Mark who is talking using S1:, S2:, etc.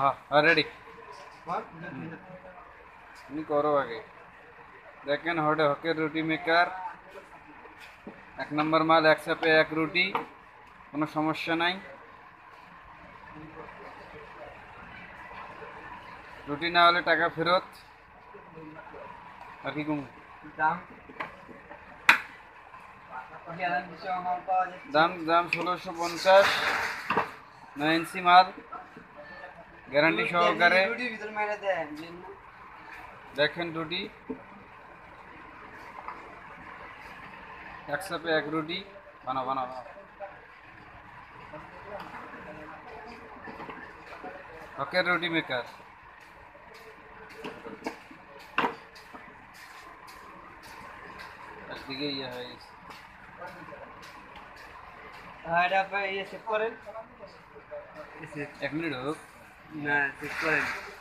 S1: हाँ रेडी करो आगे देखें हटे हकेर रुटी मेकार एक नम्बर माल एक सापे एक रुटी कोनो समस्या नाई रुटी ना होले टाका फेरत আর কি কম দাম দাম 1650 9 ইঞ্চি মাল গ্যারান্টি সহকারে দেখেন রুটি एक पे एक रोटी बना बना बना ओके रोटी मेकर दिखे ये है
S2: ये चेक करें
S1: एक मिनट हो
S2: ना चेक करें